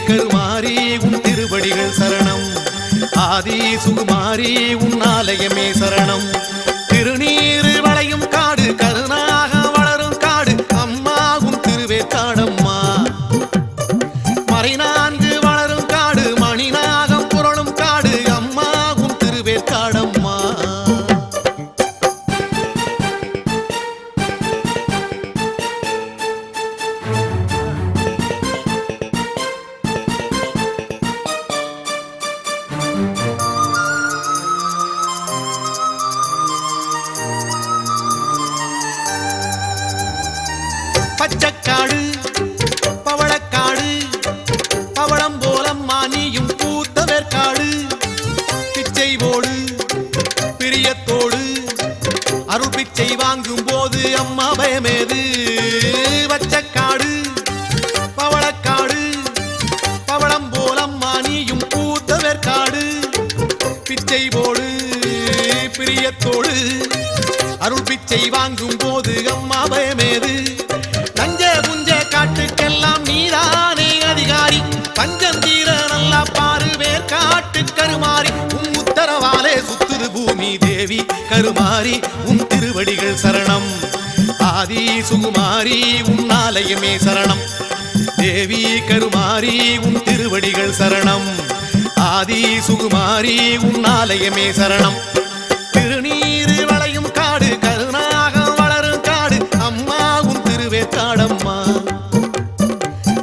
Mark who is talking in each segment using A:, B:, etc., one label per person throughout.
A: கருமாரி உன் திருவடிகள் சரணம். ஆதி சுகுமாரி உன் ஆலயமே சரணம். திருநீரு வளையும் காடு கருணாக வளரும் காடு அம்மா உன் திருவேற்காடம்மா. மறைநான்கு வளரும் காடு மணிநாகம் புரளும் காடு அம்மா உன் திருவேற்காடம்மா. பச்சக்காடு பவளக்காடு பவளம் போலம்மா நீயும் பூத்த வேற்காடு. பிச்சை போடு பிரியத்தோடு அருள் பிச்சை வாங்கும் போது அம்மா பயமேது. பச்சக்காடு பவளக்காடு பவளம் போலம்மா நீயும் பூத்த வேற்காடு. பிச்சை போடு பிரியத்தோடு அருள் பிச்சை வாங்கும் போது அம்மா பயமேது. நஞ்ச புஞ்ச காட்டுக்கெல்லாம் நீதானே அதிகாரி. பஞ்சம் தீர நல்லா பாரு வேற்காட்டு கருமாரி. உன் உத்தரவாலே சுத்துது பூமி தேவி கருமாரி உன் திருவடிகள் சரணம். ஆதி சுகுமாரி உன் ஆலயமே சரணம். தேவி கருமாரி உன் திருவடிகள் சரணம். ஆதி சுகுமாரி உன் ஆலயமே சரணம். திருநீரு வளையும் காடு கருணாக வளரும் காடு அம்மா உன் திருவேற்காடம்மா.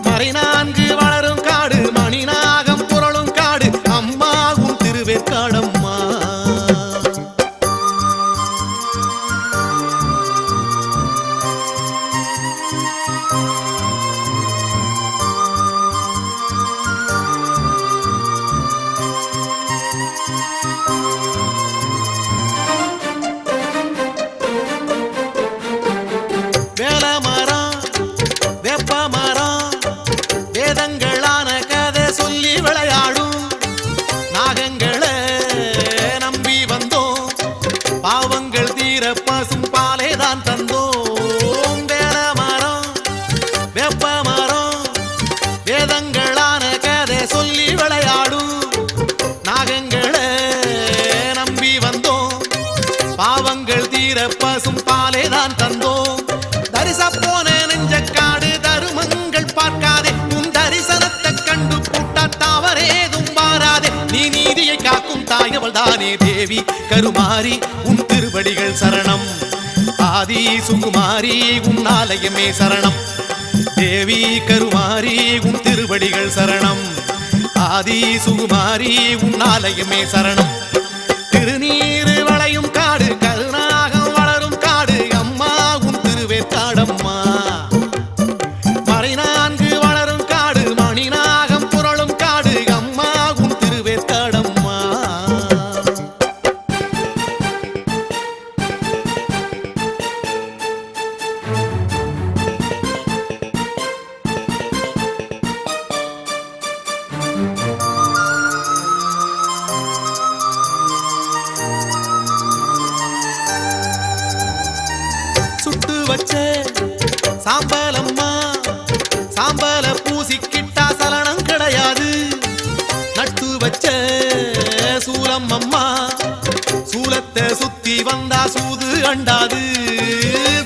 A: மறைநான்கு வளரும் காடு மணிநாகம் புரளும் காடு அம்மா உன் திருவேற்காடம்மா. வேலமரம் வேப்பமரம் வேதங்களான கதை சொல்லி விளையாடும் நாகங்களை நம்பி வந்தோம். பாவங்கள் தீர பசும் பாலை தான் தந்தோம். வேலமரம் வேப்பமரம் வேதங்களான கதை சொல்லி விளையாடும் நாகங்களை நம்பி வந்தோம். பாவங்கள் தீர பசும் பாலை தான் தந்தோம். தரிச போன நெஞ்சக்காடு தருமங்கள் பார்க்காதே. உன் தரிசனத்தை கண்டு புட்டா தவறேதும் மாறாதே. நீ நீதியை காக்கும் தாயவள் தானே தேவி கருமாரி உன் திருவடிகள் சரணம். ஆதி சுகுமாரி உன் ஆலயமே சரணம். தேவி கருமாரி உன் திருவடிகள் சரணம். ஆதி சுகுமாரி உன் ஆலயமே சரணம். திருநீரு வளையும் காடு கருணாகம் வளரும் காடு அம்மா உன் திருவேற்காடம்மா. மறைநான்கு வளரும் காடு மணிநாகம் புரளும் காடு அம்மா உன் திருவேற்காடம்மா. சுட்டு வச்ச சாம்பலம்மா சாம்பல பூசிக்கிட்டா சலனம் கிடையாது. நட்டு வச்ச சூலம் அம்மா சூலத்தை சுத்தி வந்தா சூது அண்டாது.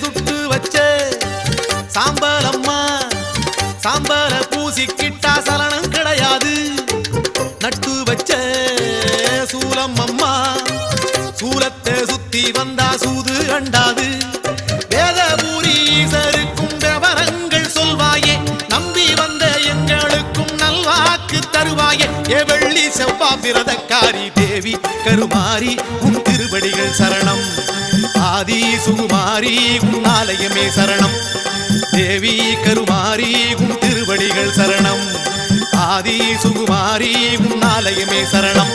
A: சுட்டு வச்ச சாம்பலம்மா சாம்பல பூசிக்கிட்டா சலனம் கிடையாது. நட்டு வச்ச சூலம் அம்மா சூலத்தை சுத்தி வந்தா சூது அண்டாது. வேதபூரி ஈசருக்கும் விவரங்கள் சொல்வாயே. நம்பி வந்த எங்களுக்கும் நல்வாக்கு தருவாயே. ஏ வெள்ளி செவ்வா பிரதக்காரி தேவி கருமாரி உன் திருவடிகள் சரணம். ஆதி சுகுமாரி உன் ஆலயமே சரணம். தேவி கருமாரி உன் திருவடிகள் சரணம். ஆதி சுகுமாரி உன் ஆலயமே சரணம்.